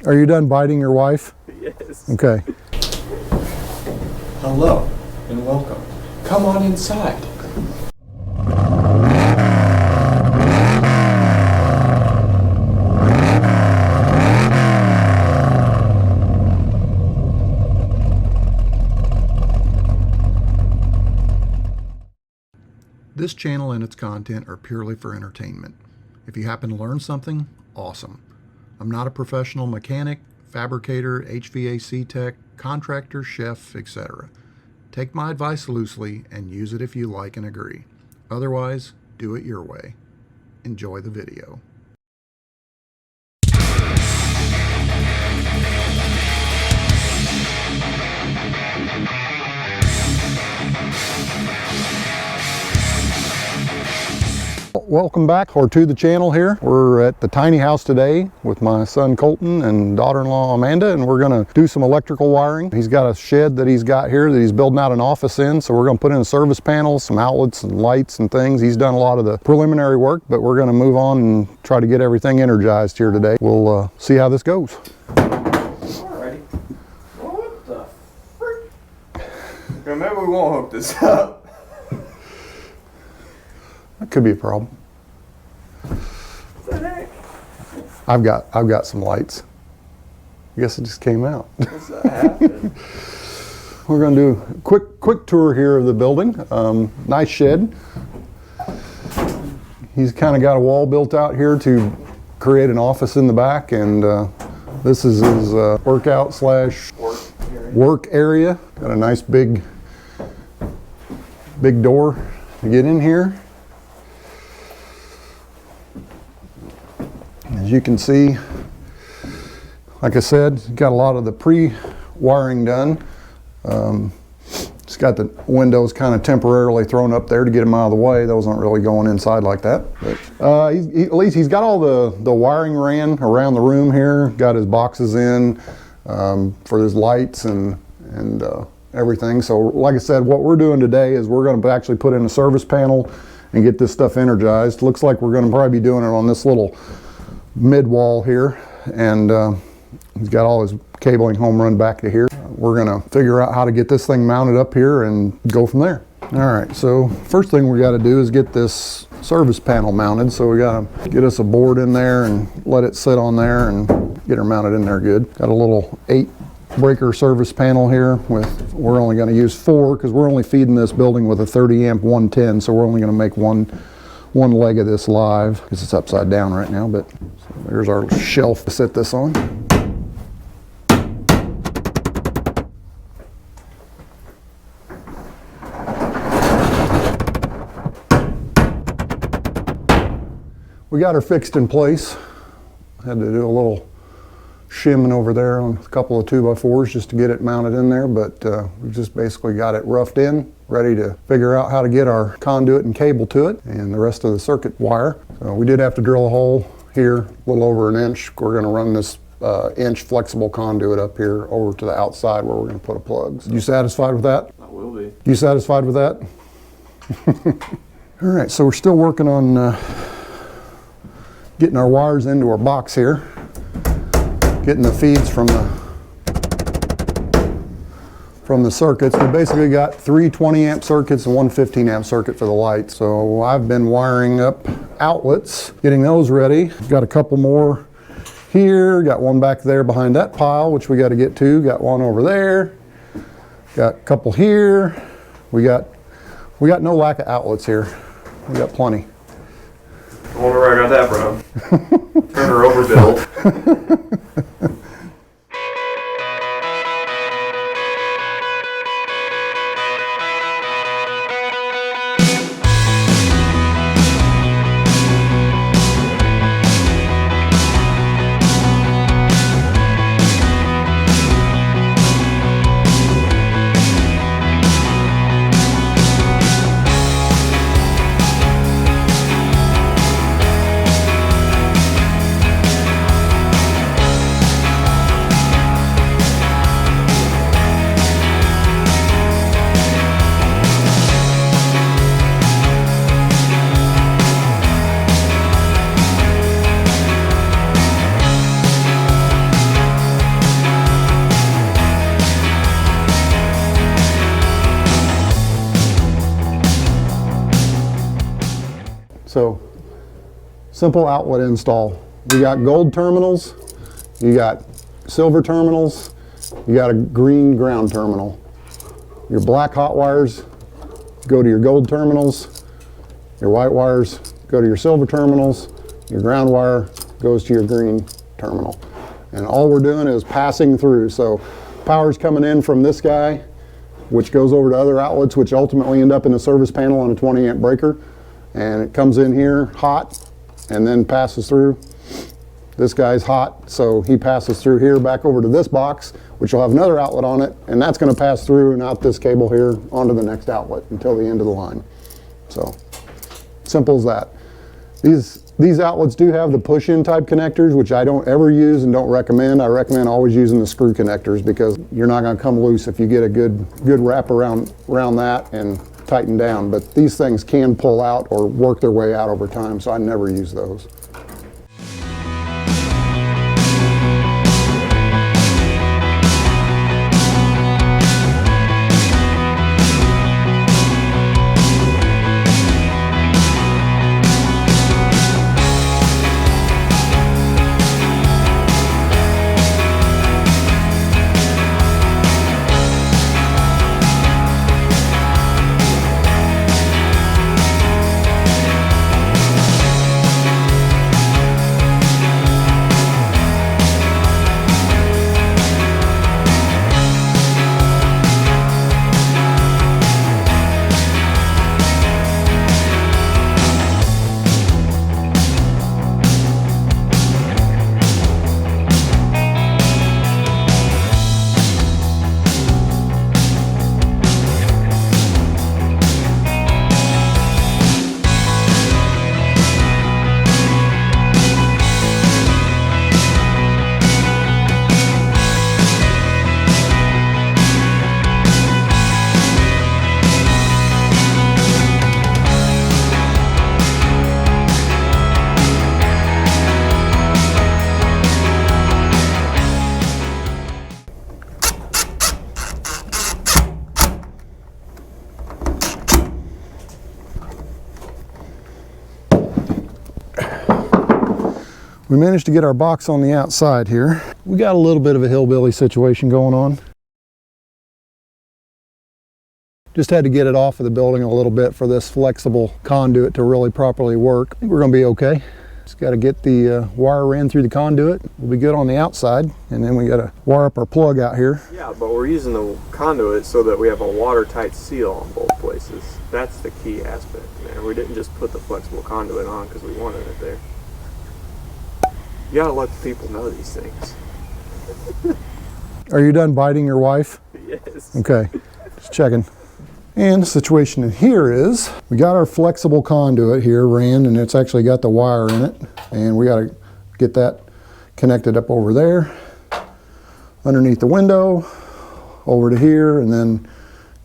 Are you done biting your wife? Yes. Okay. Hello and welcome. Come on inside. This channel and its content are purely for entertainment. If you happen to learn something, awesome. I'm not a professional mechanic, fabricator, HVAC tech, contractor, chef, etc. Take my advice loosely and use it if you like and agree. Otherwise, do it your way. Enjoy the video. Welcome back or to the channel here. We're at the tiny house today with my son Colton and daughter-in-law Amanda, and we're gonna do some electrical wiring. He's got a shed that he's got here that he's building out an office in, so we're gonna put in a service panel, some outlets and lights and things. He's done a lot of the preliminary work, but we're gonna move on and try to get everything energized here today. We'll see how this goes. Alrighty. What the frick? Okay, maybe we won't hook this up. That could be a problem. I've got some lights. I guess it just came out. What's that happen? We're going to do a quick tour here of the building. Nice shed. He's kind of got a wall built out here to create an office in the back, and this is his workout slash work area. Got a nice big door to get in here. As you can see, like I said, got a lot of the pre-wiring done. Just got the windows kind of temporarily thrown up there to get them out of the way. Those aren't really going inside like that. But at least he's got all the wiring ran around the room here. Got his boxes in for his lights and everything. So like I said, what we're doing today is we're going to actually put in a service panel and get this stuff energized. Looks like we're going to probably be doing it on this little mid wall here, and he's got all his cabling home run back to here. We're gonna figure out how to get this thing mounted up here and go from there. All right, so first thing we got to do is get this service panel mounted. So we got to get us a board in there and let it sit on there and get her mounted in there good. Got a little 8 breaker service panel here with, we're only going to use 4 because we're only feeding this building with a 30 amp 110, so we're only going to make one leg of this live because it's upside down right now. But so there's our shelf to sit this on. We got her fixed in place. Had to do a little shimming over there on a couple of 2x4s just to get it mounted in there, but we just basically got it roughed in, ready to figure out how to get our conduit and cable to it and the rest of the circuit wire. So we did have to drill a hole here, a little over 1 inch. We're going to run this inch flexible conduit up here over to the outside where we're going to put a plug. You satisfied with that? I will be. You satisfied with that? All right, so we're still working on getting our wires into our box here. Getting the feeds from the circuits. We basically got 3 20 amp circuits and 1 15 amp circuit for the lights. So I've been wiring up outlets, getting those ready. Got a couple more here, got one back there behind that pile, which we got to get to. Got one over there, got a couple here. We got no lack of outlets here. We got plenty. I wonder where I got that from. Turner overbuilt. So simple outlet install. You got gold terminals, you got silver terminals, you got a green ground terminal. Your black hot wires go to your gold terminals, your white wires go to your silver terminals, your ground wire goes to your green terminal. And all we're doing is passing through. So power's coming in from this guy, which goes over to other outlets, which ultimately end up in a service panel on a 20 amp breaker. And it comes in here hot and then passes through. This guy's hot, so he passes through here back over to this box, which will have another outlet on it, and that's going to pass through and out this cable here onto the next outlet until the end of the line. So simple as that. These outlets do have the push-in type connectors, which I don't ever use and don't recommend. I recommend always using the screw connectors because you're not going to come loose if you get a good wrap around that and tighten down. But these things can pull out or work their way out over time, so I never use those. We managed to get our box on the outside here. We got a little bit of a hillbilly situation going on. Just had to get it off of the building a little bit for this flexible conduit to really properly work. I think we're gonna be okay. Just gotta get the wire ran through the conduit. We'll be good on the outside. And then we gotta wire up our plug out here. Yeah, but we're using the conduit so that we have a watertight seal on both places. That's the key aspect, man. We didn't just put the flexible conduit on because we wanted it there. You gotta let the people know these things. Are you done biting your wife? Yes. Okay, just checking. And the situation in here is, we got our flexible conduit here ran, and it's actually got the wire in it. And we gotta get that connected up over there, underneath the window, over to here, and then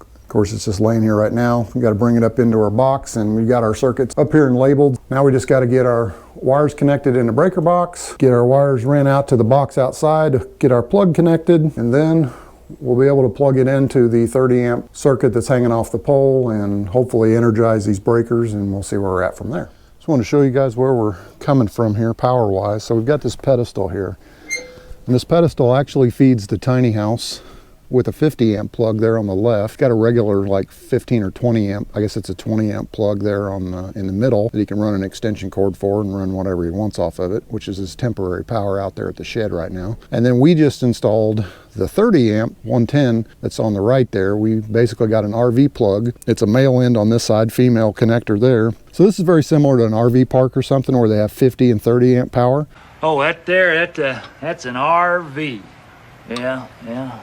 of course it's just laying here right now. We gotta bring it up into our box, and we got our circuits up here and labeled. Now we just gotta get our wires connected in the breaker box, get our wires ran out to the box outside, get our plug connected, and then we'll be able to plug it into the 30 amp circuit that's hanging off the pole and hopefully energize these breakers, and we'll see where we're at from there. Just want to show you guys where we're coming from here power wise. So we've got this pedestal here, and this pedestal actually feeds the tiny house with a 50 amp plug there on the left. Got a regular like 15 or 20 amp, I guess it's a 20 amp plug there on in the middle that he can run an extension cord for and run whatever he wants off of it, which is his temporary power out there at the shed right now. And then we just installed the 30 amp 110 that's on the right there. We basically got an RV plug. It's a male end on this side, female connector there. So this is very similar to an RV park or something where they have 50 and 30 amp power. Oh, that's an RV. Yeah,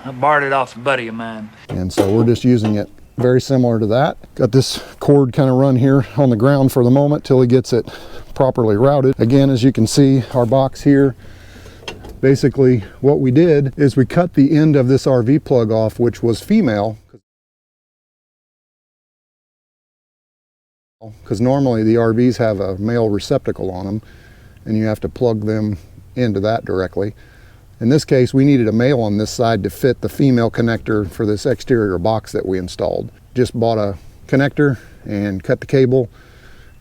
I borrowed it off a buddy of mine. And so we're just using it very similar to that. Got this cord kind of run here on the ground for the moment till he gets it properly routed. Again, as you can see, our box here, basically what we did is we cut the end of this RV plug off, which was female. Because normally the RVs have a male receptacle on them and you have to plug them into that directly. In this case, we needed a male on this side to fit the female connector for this exterior box that we installed. Just bought a connector and cut the cable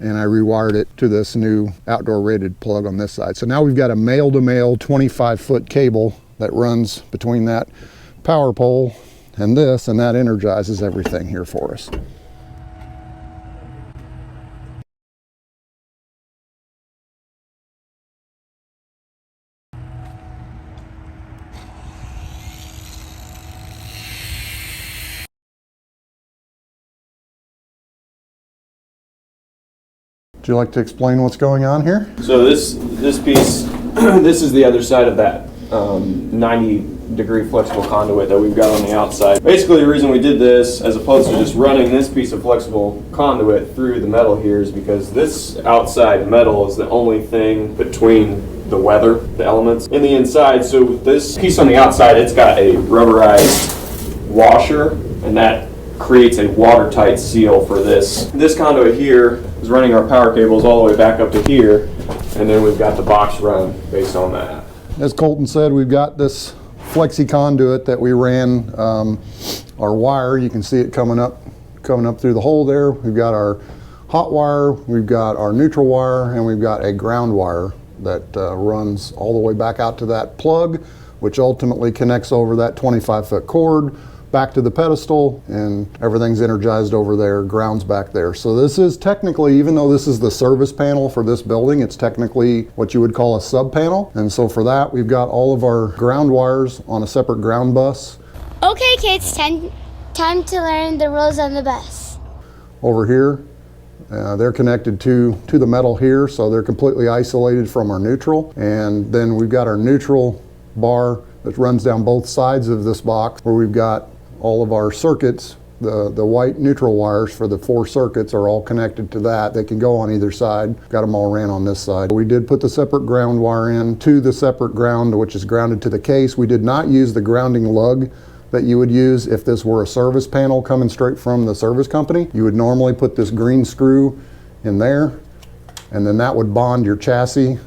and I rewired it to this new outdoor rated plug on this side. So now we've got a male-to-male 25-foot cable that runs between that power pole and this, and that energizes everything here for us. Would you like to explain what's going on here? So this piece, this is the other side of that 90-degree flexible conduit that we've got on the outside. Basically, the reason we did this, as opposed to just running this piece of flexible conduit through the metal here, is because this outside metal is the only thing between the weather, the elements, in the inside. So this piece on the outside, it's got a rubberized washer, and that creates a watertight seal for this. This conduit here is running our power cables all the way back up to here, and then we've got the box run based on that. As Colton said, we've got this flexi conduit that we ran our wire. You can see it coming up through the hole there. We've got our hot wire, we've got our neutral wire, and we've got a ground wire that runs all the way back out to that plug, which ultimately connects over that 25-foot cord back to the pedestal, and everything's energized over there, ground's back there. So this is technically, even though this is the service panel for this building, it's technically what you would call a sub panel. And so for that, we've got all of our ground wires on a separate ground bus. Okay kids, time to learn the rules on the bus. Over here, they're connected to the metal here, so they're completely isolated from our neutral. And then we've got our neutral bar that runs down both sides of this box, where we've got all of our circuits. The white neutral wires for the 4 circuits are all connected to that. They can go on either side. Got them all ran on this side. We did put the separate ground wire in to the separate ground, which is grounded to the case. We did not use the grounding lug that you would use if this were a service panel coming straight from the service company. You would normally put this green screw in there, and then that would bond your chassis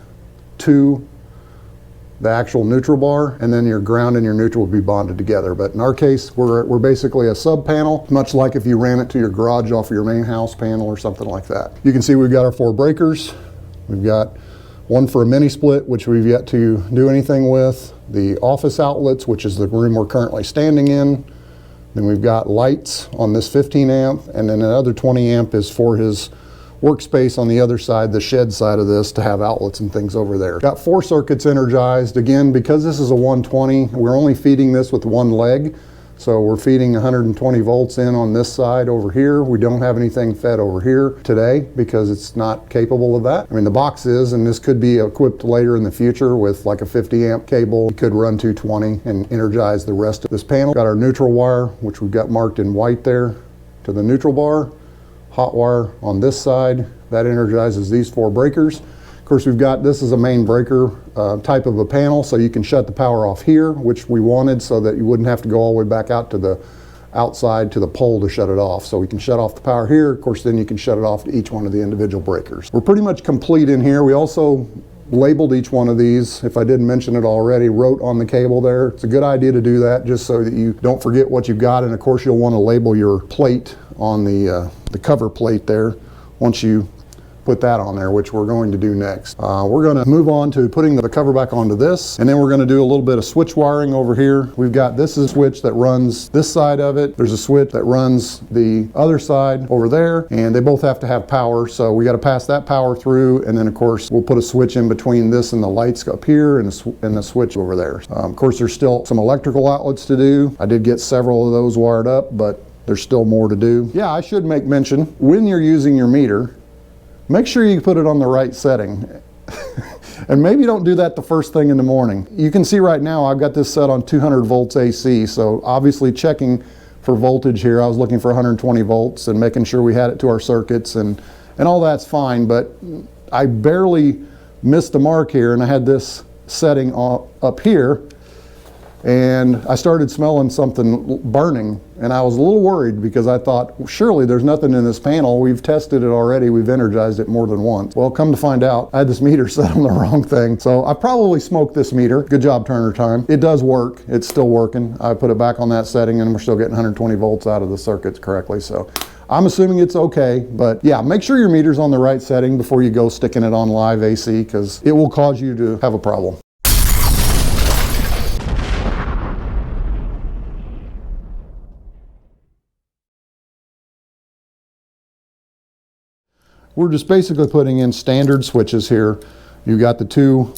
to the actual neutral bar, and then your ground and your neutral would be bonded together. But in our case, we're basically a sub panel, much like if you ran it to your garage off of your main house panel or something like that. You can see we've got our 4 breakers. We've got one for a mini split, which we've yet to do anything with. The office outlets, which is the room we're currently standing in. Then we've got lights on this 15 amp, and then another 20 amp is for his workspace on the other side, the shed side of this, to have outlets and things over there. Got 4 circuits energized. Again, because this is a 120, we're only feeding this with one leg. So we're feeding 120 volts in on this side over here. We don't have anything fed over here today because it's not capable of that. I mean, the box is, and this could be equipped later in the future with like a 50 amp cable. It could run 220 and energize the rest of this panel. Got our neutral wire, which we've got marked in white there, to the neutral bar. Hot wire on this side, that energizes these 4 breakers. Of course, we've got, this is a main breaker type of a panel, so you can shut the power off here, which we wanted so that you wouldn't have to go all the way back out to the outside to the pole to shut it off. So we can shut off the power here. Of course, then you can shut it off to each one of the individual breakers. We're pretty much complete in here. We also labeled each one of these, if I didn't mention it already, wrote on the cable there. It's a good idea to do that just so that you don't forget what you've got, and of course you'll want to label your plate on the cover plate there once you put that on there, which we're going to do next. We're going to move on to putting the cover back onto this, and then we're going to do a little bit of switch wiring over here. We've got, this is a switch that runs this side of it. There's a switch that runs the other side over there, and they both have to have power, so we got to pass that power through, and then of course we'll put a switch in between this and the lights up here, and the switch over there. Of course, there's still some electrical outlets to do. I did get several of those wired up, but there's still more to do. Yeah, I should make mention, when you're using your meter, make sure you put it on the right setting. And maybe don't do that the first thing in the morning. You can see right now I've got this set on 200 volts AC, so obviously checking for voltage here, I was looking for 120 volts and making sure we had it to our circuits, and all that's fine, but I barely missed the mark here, and I had this setting up here, and I started smelling something burning, and I was a little worried because I thought, well, surely there's nothing in this panel. We've tested it already. We've energized it more than once. Well, come to find out, I had this meter set on the wrong thing. So I probably smoked this meter. Good job, Turner Time. It does work. It's still working. I put it back on that setting, and we're still getting 120 volts out of the circuits correctly. So I'm assuming it's okay, but yeah, make sure your meter's on the right setting before you go sticking it on live AC, because it will cause you to have a problem. We're just basically putting in standard switches here. You've got the 2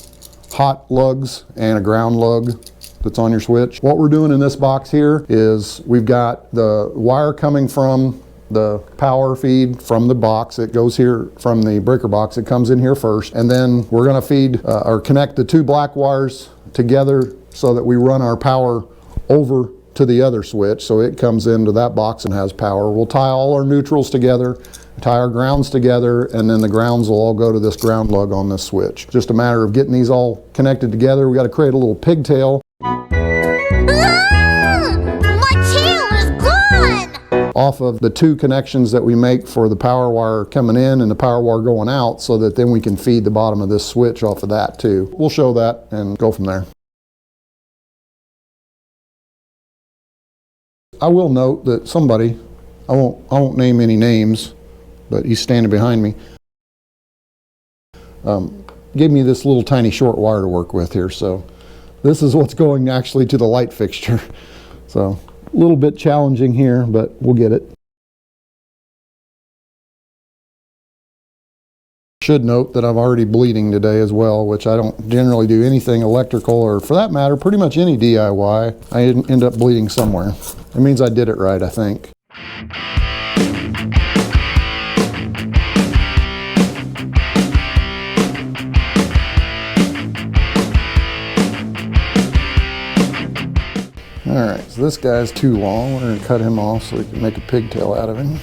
hot lugs and a ground lug that's on your switch. What we're doing in this box here is we've got the wire coming from the power feed from the box. It goes here from the breaker box. It comes in here first, and then we're going to feed or connect the 2 black wires together so that we run our power over to the other switch, so it comes into that box and has power. We'll tie all our neutrals together, tie our grounds together, and then the grounds will all go to this ground lug on this switch. Just a matter of getting these all connected together. We got to create a little pigtail. Off of the 2 connections that we make for the power wire coming in and the power wire going out, so that then we can feed the bottom of this switch off of that too. We'll show that and go from there. I will note that somebody, I won't name any names, but he's standing behind me, gave me this little tiny short wire to work with here. So this is what's going actually to the light fixture. So a little bit challenging here, but we'll get it. Should note that I'm already bleeding today as well, which I don't generally do anything electrical, or for that matter, pretty much any DIY. I end up bleeding somewhere. It means I did it right, I think. Alright, so this guy's too long. We're going to cut him off so we can make a pigtail out of him.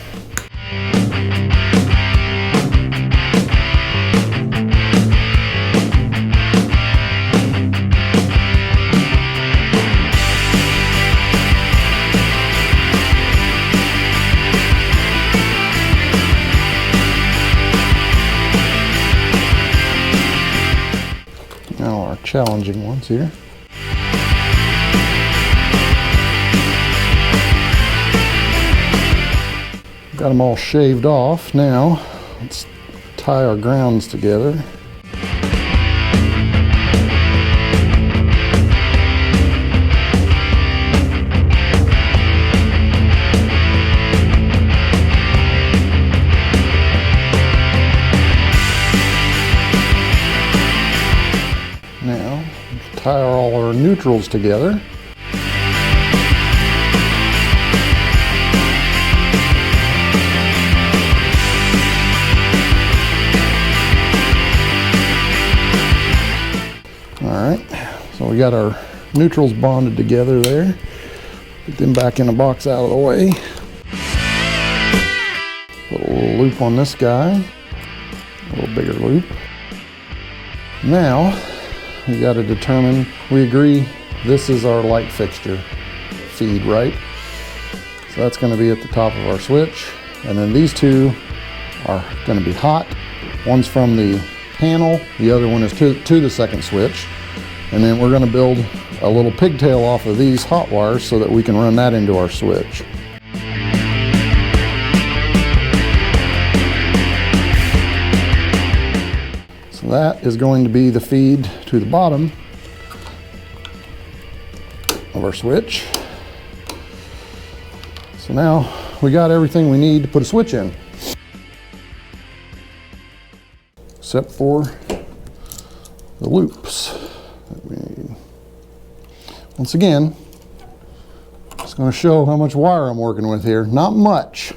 Now our challenging ones here. Got them all shaved off. Now let's tie our grounds together. Now tie all our neutrals together. So we got our neutrals bonded together there. Put them back in the box out of the way. Put a little loop on this guy. A little bigger loop. Now we got to determine, we agree this is our light fixture feed, right? So that's going to be at the top of our switch. And then these 2 are going to be hot. One's from the panel, the other one is to the second switch. And then we're going to build a little pigtail off of these hot wires so that we can run that into our switch. So that is going to be the feed to the bottom of our switch. So now we got everything we need to put a switch in, except for the loops that we need. Once again, just going to show how much wire I'm working with here. Not much.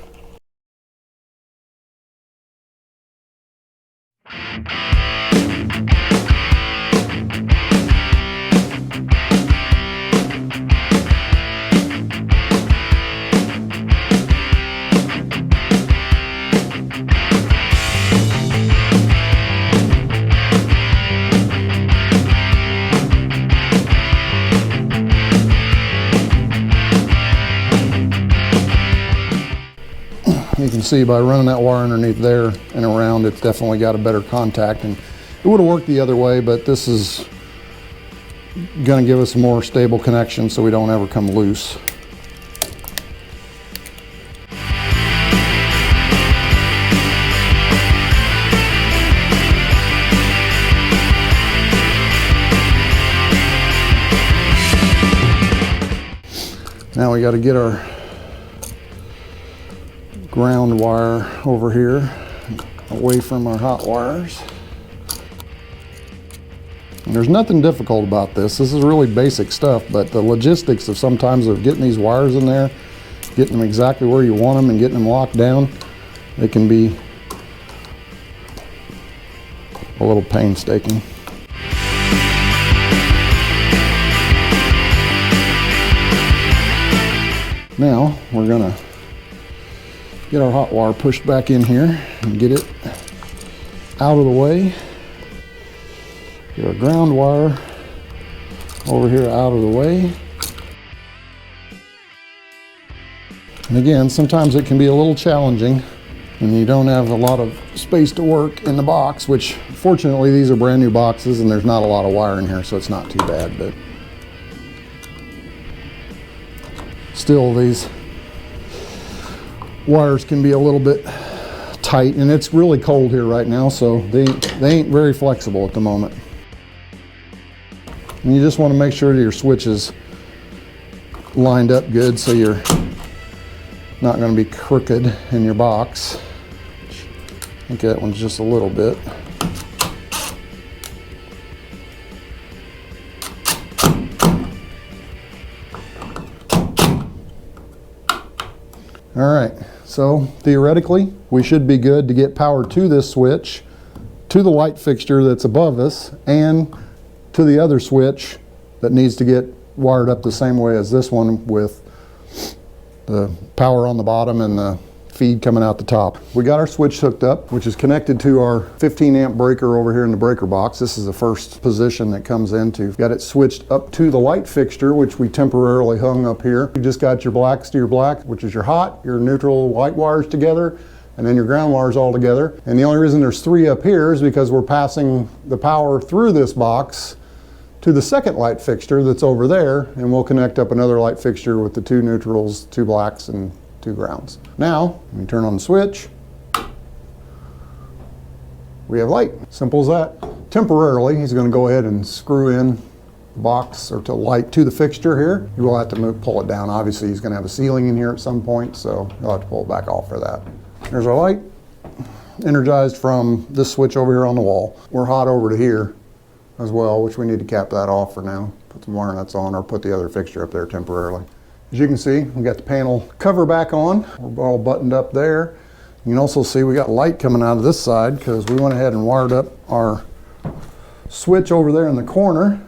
You can see by running that wire underneath there and around, it's definitely got a better contact, and it would have worked the other way, but this is going to give us a more stable connection so we don't ever come loose. Now we got to get our ground wire over here away from our hot wires. And there's nothing difficult about this. This is really basic stuff, but the logistics of sometimes of getting these wires in there, getting them exactly where you want them and getting them locked down, it can be a little painstaking. Now we're gonna get our hot wire pushed back in here and get it out of the way. Get our ground wire over here out of the way. And again, sometimes it can be a little challenging when you don't have a lot of space to work in the box, which fortunately these are brand new boxes and there's not a lot of wire in here, so it's not too bad, but still these wires can be a little bit tight, and it's really cold here right now, so they ain't very flexible at the moment. And you just want to make sure that your switch is lined up good so you're not going to be crooked in your box. I think that one's just a little bit. All right, so theoretically, we should be good to get power to this switch, to the light fixture that's above us, and to the other switch that needs to get wired up the same way as this one with the power on the bottom and the feed coming out the top. We got our switch hooked up, which is connected to our 15 amp breaker over here in the breaker box. This is the first position that comes into. Got it switched up to the light fixture, which we temporarily hung up here. You just got your blacks to your black, which is your hot, your neutral white wires together, and then your ground wires all together. And the only reason there's 3 up here is because we're passing the power through this box to the second light fixture that's over there, and we'll connect up another light fixture with the 2 neutrals, 2 blacks, and 2 grounds. Now, when you turn on the switch, we have light. Simple as that. Temporarily, he's going to go ahead and screw in the box or to light to the fixture here. You will have to pull it down. Obviously, he's going to have a ceiling in here at some point, so you'll have to pull it back off for that. There's our light, energized from this switch over here on the wall. We're hot over to here as well, which we need to cap that off for now. Put some wire nuts on or put the other fixture up there temporarily. As you can see, we got the panel cover back on. We're all buttoned up there. You can also see we got light coming out of this side because we went ahead and wired up our switch over there in the corner.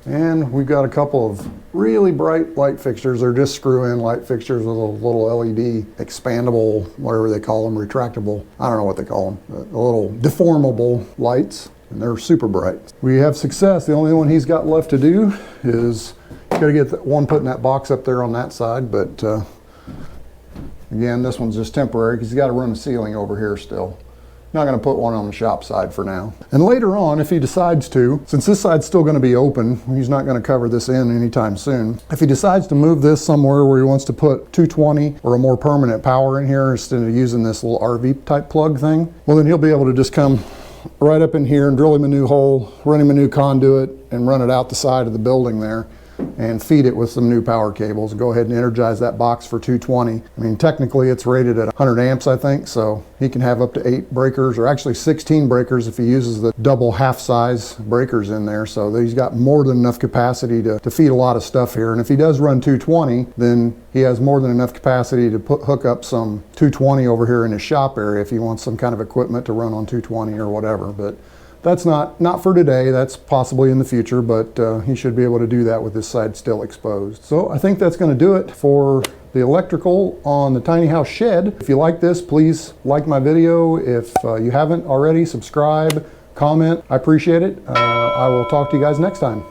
And we've got a couple of really bright light fixtures. They're just screw-in light fixtures with a little LED expandable, whatever they call them, retractable. I don't know what they call them. A little deformable lights. And they're super bright. We have success. The only one he's got left to do is got to get that one put in that box up there on that side, but again, this one's just temporary because he's got to run the ceiling over here still. Not going to put one on the shop side for now. And later on, if he decides to, since this side's still going to be open, he's not going to cover this in anytime soon. If he decides to move this somewhere where he wants to put 220 or a more permanent power in here instead of using this little RV type plug thing, well then he'll be able to just come right up in here and drill him a new hole, run him a new conduit, and run it out the side of the building there and feed it with some new power cables. Go ahead and energize that box for 220. I mean, technically it's rated at 100 amps, I think, so he can have up to 8 breakers, or actually 16 breakers if he uses the double half-size breakers in there. So he's got more than enough capacity to feed a lot of stuff here. And if he does run 220, then he has more than enough capacity to hook up some 220 over here in his shop area if he wants some kind of equipment to run on 220 or whatever. But that's not for today. That's possibly in the future, but he should be able to do that with this side still exposed. So I think that's going to do it for the electrical on the tiny house shed. If you like this, please like my video. If you haven't already, subscribe, comment. I appreciate it. I will talk to you guys next time.